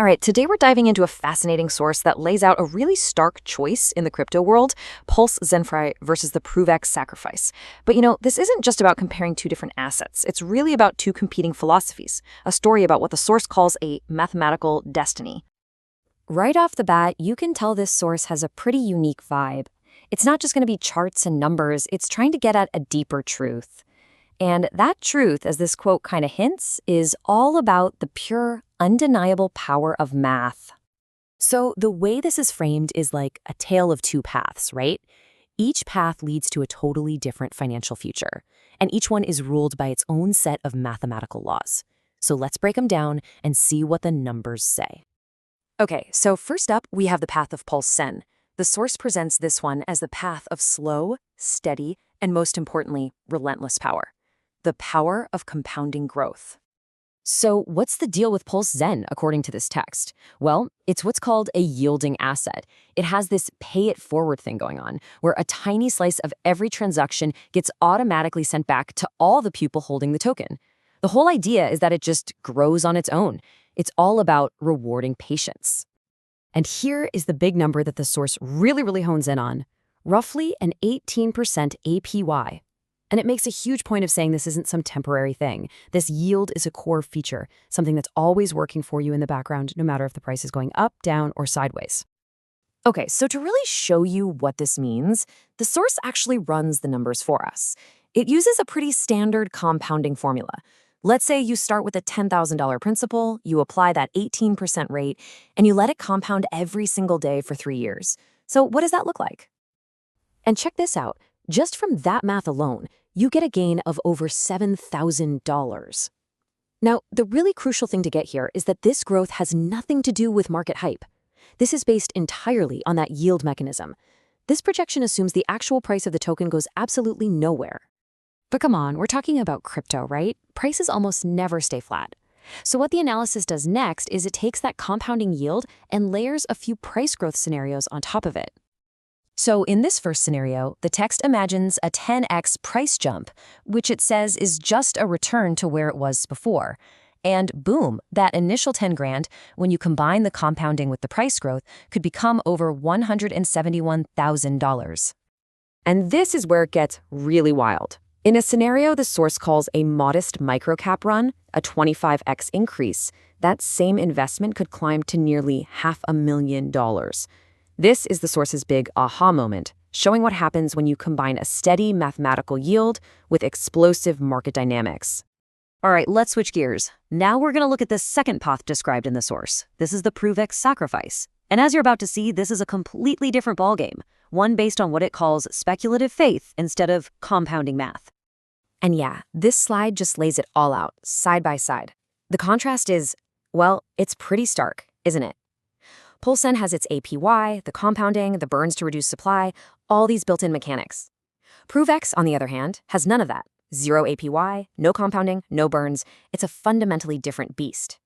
right, today we're diving into a fascinating source that lays out a really stark choice in the crypto world, Pulse Zen versus the ProveX Sacrifice. But this isn't just about comparing two different assets. It's really about two competing philosophies, a story about what the source calls a mathematical destiny. Right off the bat, you can tell this source has a pretty unique vibe. It's not just going to be charts and numbers, it's trying to get at a deeper truth. And that truth, as this quote kind of hints, is all about the pure, undeniable power of math. So the way this is framed is like a tale of two paths, right? Each path leads to a totally different financial future, and each one is ruled by its own set of mathematical laws. So let's break them down and see what the numbers say. Okay, so first up, we have the path of Pulse Zen. The source presents this one as the path of slow, steady, and most importantly, relentless power. The power of compounding growth. So what's the deal with Pulse Zen, according to this text? Well, it's what's called a yielding asset. It has this pay-it-forward thing going on, where a tiny slice of every transaction gets automatically sent back to all the people holding the token. The whole idea is that it just grows on its own. It's all about rewarding patience. And here is the big number that the source really hones in on. Roughly an 18% APY. And it makes a huge point of saying this isn't some temporary thing. This yield is a core feature, something that's always working for you in the background, no matter if the price is going up, down, or sideways. Okay, so to really show you what this means, the source actually runs the numbers for us. It uses a pretty standard compounding formula. Let's say you start with a $10,000 principal, you apply that 18% rate, and you let it compound every single day for 3 years. So what does that look like? And check this out. Just from that math alone, you get a gain of over $7,000. Now, the really crucial thing to get here is that this growth has nothing to do with market hype. This is based entirely on that yield mechanism. This projection assumes the actual price of the token goes absolutely nowhere. But come on, we're talking about crypto, right? Prices almost never stay flat. So what the analysis does next is it takes that compounding yield and layers a few price growth scenarios on top of it. So in this first scenario, the text imagines a 10x price jump, which it says is just a return to where it was before. And boom, that initial 10 grand, when you combine the compounding with the price growth, could become over $171,000. And this is where it gets really wild. In a scenario the source calls a modest microcap run, a 25x increase, that same investment could climb to nearly $500,000. This is the source's big aha moment, showing what happens when you combine a steady mathematical yield with explosive market dynamics. All right, let's switch gears. Now we're going to look at the second path described in the source. This is the ProveX Sacrifice. And as you're about to see, this is a completely different ballgame, one based on what it calls speculative faith instead of compounding math. And yeah, this slide just lays it all out, side by side. The contrast is, well, it's pretty stark, isn't it? Pulse Zen has its APY, the compounding, the burns to reduce supply, all these built-in mechanics. ProveX, on the other hand, has none of that. Zero APY, no compounding, no burns. It's a fundamentally different beast.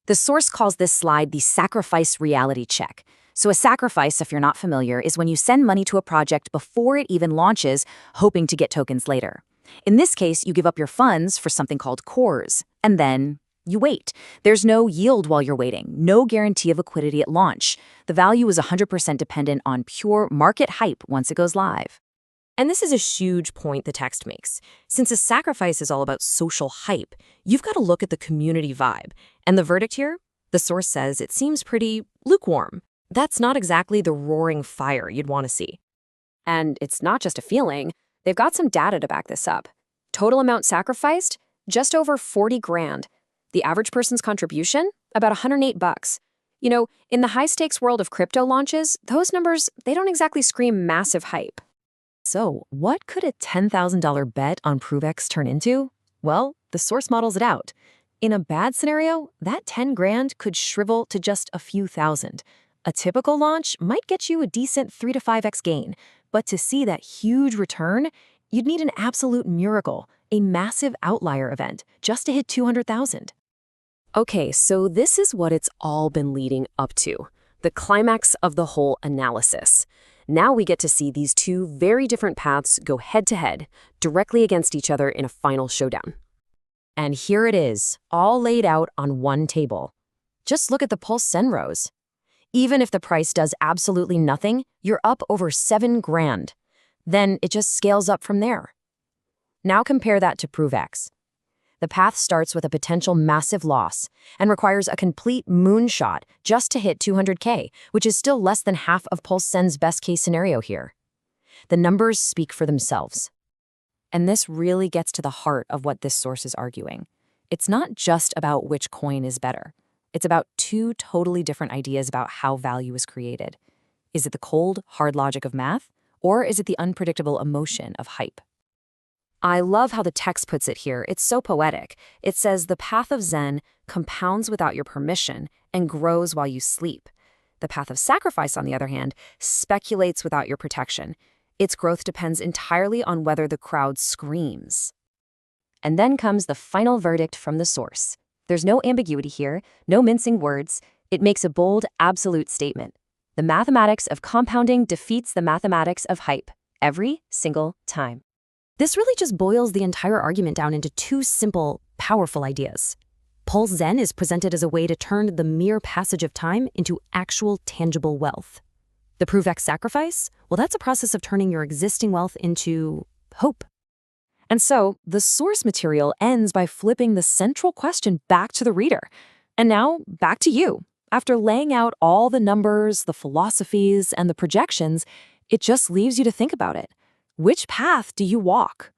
The source calls this slide the sacrifice reality check. So a sacrifice, if you're not familiar, is when you send money to a project before it even launches, hoping to get tokens later. In this case, you give up your funds for something called cores, and then you wait. There's no yield while you're waiting, no guarantee of liquidity at launch. The value is 100% dependent on pure market hype once it goes live. And this is a huge point the text makes. Since a sacrifice is all about social hype, you've got to look at the community vibe. And the verdict here? The source says it seems pretty lukewarm. That's not exactly the roaring fire you'd want to see. And it's not just a feeling. They've got some data to back this up. Total amount sacrificed? Just over 40 grand. The average person's contribution? About $108. In the high-stakes world of crypto launches, those numbers, they don't exactly scream massive hype. So what could a $10,000 bet on ProveX turn into? Well, the source models it out. In a bad scenario, that 10 grand could shrivel to just a few thousand. A typical launch might get you a decent 3 to 5x gain, but to see that huge return, you'd need an absolute miracle, a massive outlier event, just to hit 200,000. Okay, so this is what it's all been leading up to, the climax of the whole analysis. Now we get to see these two very different paths go head-to-head, directly against each other in a final showdown. And here it is, all laid out on one table. Just look at the Pulse Zen rows. Even if the price does absolutely nothing, you're up over 7 grand. Then it just scales up from there. Now compare that to ProveX. The path starts with a potential massive loss and requires a complete moonshot just to hit 200K, which is still less than half of Pulse Zen's best-case scenario here. The numbers speak for themselves. And this really gets to the heart of what this source is arguing. It's not just about which coin is better. It's about two totally different ideas about how value is created. Is it the cold, hard logic of math, or is it the unpredictable emotion of hype? I love how the text puts it here. It's so poetic. It says, the path of Zen compounds without your permission and grows while you sleep. The path of sacrifice, on the other hand, speculates without your protection. Its growth depends entirely on whether the crowd screams. And then comes the final verdict from the source. There's no ambiguity here, no mincing words. It makes a bold, absolute statement. The mathematics of compounding defeats the mathematics of hype every single time. This really just boils the entire argument down into two simple, powerful ideas. Pulse Zen is presented as a way to turn the mere passage of time into actual tangible wealth. The ProveX Sacrifice, well, that's a process of turning your existing wealth into hope. And so, the source material ends by flipping the central question back to the reader. And now, back to you. After laying out all the numbers, the philosophies, and the projections, it just leaves you to think about it. Which path do you walk?